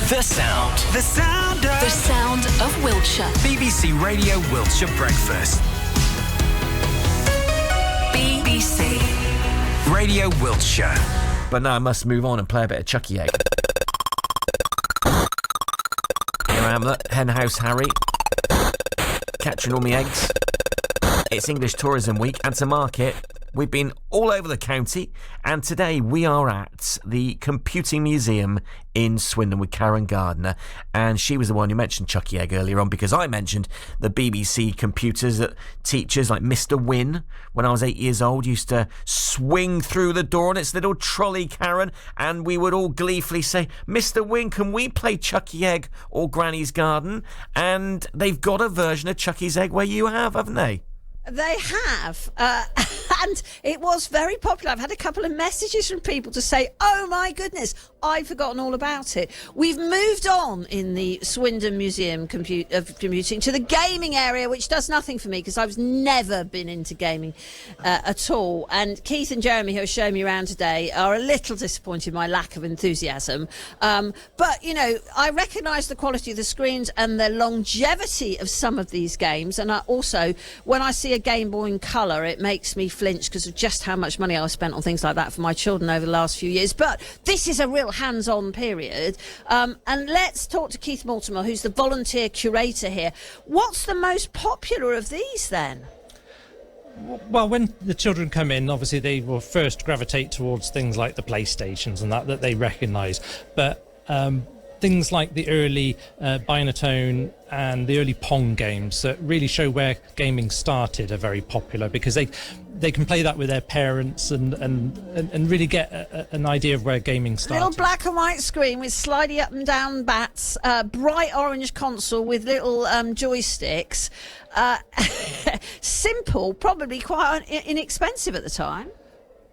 The sound. The sound of... The sound of Wiltshire. BBC Radio Wiltshire Breakfast. BBC Radio Wiltshire. But now I must move on and play a bit of Chucky Egg. Here I am, Hen House Harry. Catching all me eggs. It's English Tourism Week, and to mark it, we've been all over the county, and today we are at the Computing Museum in Swindon with Karen Gardner, and she was the one who mentioned Chucky Egg earlier on, because I mentioned the BBC computers that teachers like Mr. Wynne, when I was 8 years old, used to swing through the door on its little trolley, Karen, and we would all gleefully say, Mr. Wynne, can we play Chucky Egg or Granny's Garden? And they've got a version of Chucky's Egg where you have, haven't they? They have, and it was very popular. I've had a couple of messages from people to say, oh my goodness, I'd forgotten all about it. We've moved on in the Swindon Museum of Computing to the gaming area, which does nothing for me because I've never been into gaming at all. And Keith and Jeremy, who are showing me around today, are a little disappointed in my lack of enthusiasm. But, you know, I recognise the quality of the screens and the longevity of some of these games. And I also, when I see a Game Boy in colour, it makes me flinch because of just how much money I've spent on things like that for my children over the last few years. But this is a real hands-on period. And let's talk to Keith Mortimer, who's the volunteer curator here. What's the most popular of these then? Well, when the children come in, obviously they will first gravitate towards things like the PlayStations and that they recognise. But things like the early Binatone and the early Pong games that really show where gaming started are very popular because they can play that with their parents and really get an idea of where gaming started. Little black and white screen with slidey up and down bats, bright orange console with little joysticks. Simple, probably quite inexpensive at the time.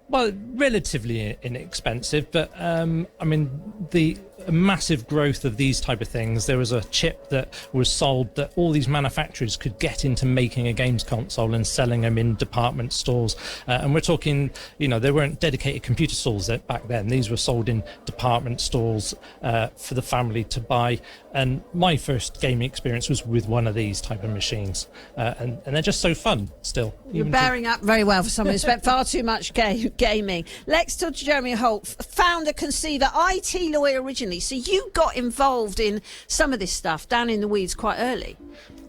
Well, relatively inexpensive, but I mean, the massive growth of these type of things. There was a chip that was sold that all these manufacturers could get into making a games console and selling them in department stores. And we're talking, you know, there weren't dedicated computer stores back then. These were sold in department stores for the family to buy. And my first gaming experience was with one of these type of machines. And they're just so fun still. You're bearing up very well for someone who spent far too much gaming. Let's talk to Jeremy Holt, founder, conceiver, IT lawyer originally. So you got involved in some of this stuff down in the weeds quite early.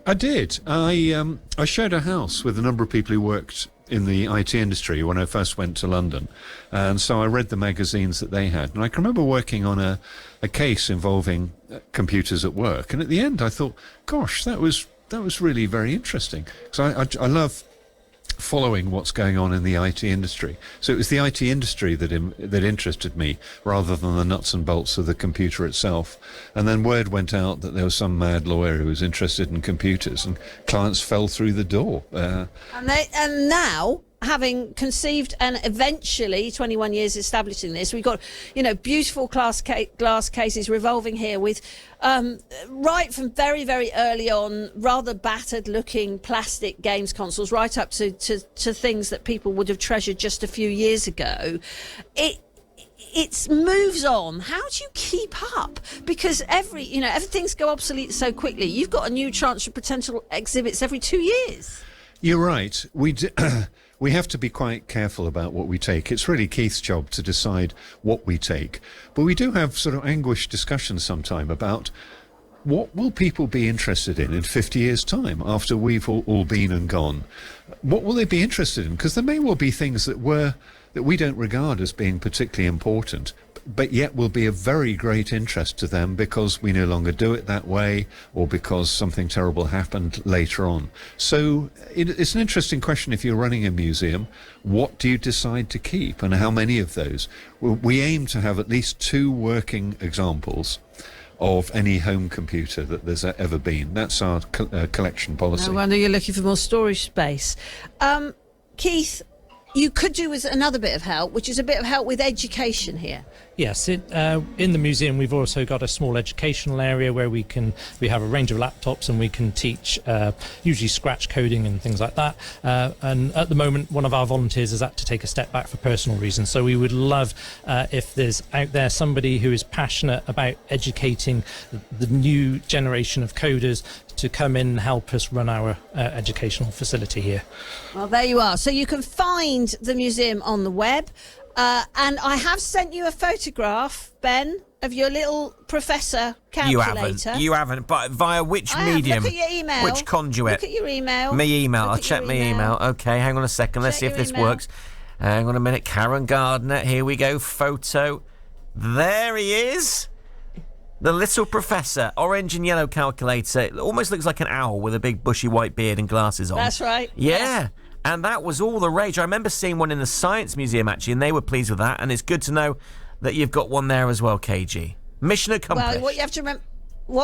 I did. I shared a house with a number of people who worked in the IT industry when I first went to London, and so I read the magazines that they had, and I can remember working on a case involving computers at work, and at the end I thought, gosh, that was really very interesting, because I love following what's going on in the IT industry. So it was the IT industry that interested me rather than the nuts and bolts of the computer itself. And then word went out that there was some mad lawyer who was interested in computers, and clients fell through the door. And now, having conceived and eventually 21 years establishing this, we've got, you know, beautiful glass cases revolving here with right from very, very early on, rather battered looking plastic games consoles, right up to things that people would have treasured just a few years ago. It moves on. How do you keep up? Because everything's go obsolete so quickly. You've got a new tranche of potential exhibits every 2 years. You're right. We have to be quite careful about what we take. It's really Keith's job to decide what we take. But we do have sort of anguished discussions sometime about what will people be interested in 50 years' time after we've all been and gone. What will they be interested in? Because there may well be things that we don't regard as being particularly important, but yet will be of very great interest to them because we no longer do it that way, or because something terrible happened later on. So it's an interesting question. If you're running a museum, what do you decide to keep, and how many of those? We aim to have at least 2 working examples of any home computer that there's ever been. That's our collection policy. No wonder you're looking for more storage space. Keith, you could do with another bit of help, which is a bit of help with education here. Yes, in the museum we've also got a small educational area where we have a range of laptops and we can teach usually scratch coding and things like that. And at the moment, one of our volunteers has had to take a step back for personal reasons. So we would love if there's out there somebody who is passionate about educating the new generation of coders to come in and help us run our educational facility here. Well, there you are. So you can find the museum on the web. And I have sent you a photograph, Ben, of your little professor calculator. You haven't. But via which medium? Look at your email. Which conduit? Look at your email. Me email. I'll check my email. Okay, hang on a second. Let's see if this works. Hang on a minute. Karen Gardner. Here we go. Photo. There he is. The little professor. Orange and yellow calculator. It almost looks like an owl with a big bushy white beard and glasses on. That's right. Yeah. Yes. And that was all the rage. I remember seeing one in the Science Museum, actually, and they were pleased with that. And it's good to know that you've got one there as well, KG. Mission accomplished. Well, what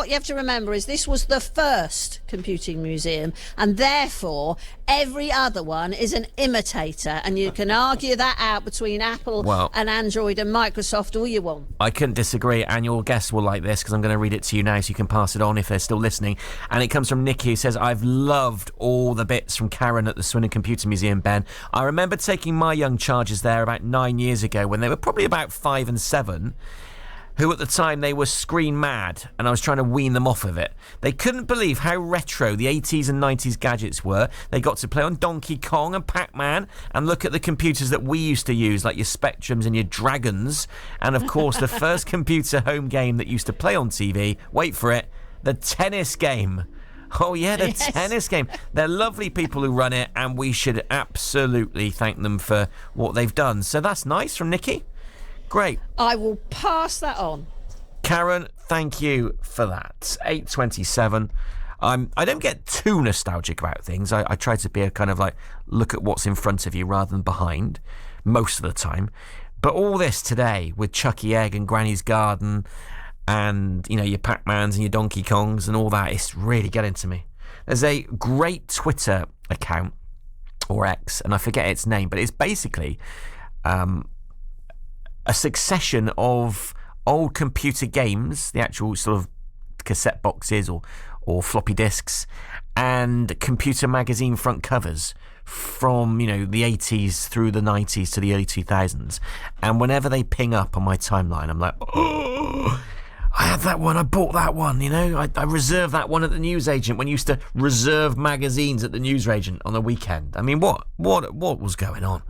you have to remember is this was the first computing museum, and therefore every other one is an imitator. And you can argue that out between Apple and Android and Microsoft all you want. I couldn't disagree, and your guests will like this because I'm going to read it to you now so you can pass it on if they're still listening. And it comes from Nikki, who says, I've loved all the bits from Karen at the Swindon Computer Museum, Ben. I remember taking my young charges there about 9 years ago when they were probably about 5 and 7, who at the time they were screen mad, and I was trying to wean them off of it. They couldn't believe how retro the 80s and 90s gadgets were. They got to play on Donkey Kong and Pac-Man and look at the computers that we used to use, like your Spectrums and your Dragons. And of course, the first computer home game that used to play on TV, wait for it, the tennis game. Oh, yeah, the tennis game. They're lovely people who run it, and we should absolutely thank them for what they've done. So that's nice from Nikki. Great. I will pass that on. Karen, thank you for that. 8:27. I don't get too nostalgic about things. I try to be a kind of like, look at what's in front of you rather than behind, most of the time. But all this today with Chucky Egg and Granny's Garden and, you know, your Pac-Mans and your Donkey Kongs and all that, it's really getting to me. There's a great Twitter account, or X, and I forget its name, but it's basically a succession of old computer games, the actual sort of cassette boxes or floppy disks, and computer magazine front covers from, you know, the 80s through the 90s to the early 2000s. And whenever they ping up on my timeline, I'm like, oh, I had that one, I bought that one, you know, I reserved that one at the newsagent when you used to reserve magazines at the newsagent on the weekend. I mean, what was going on?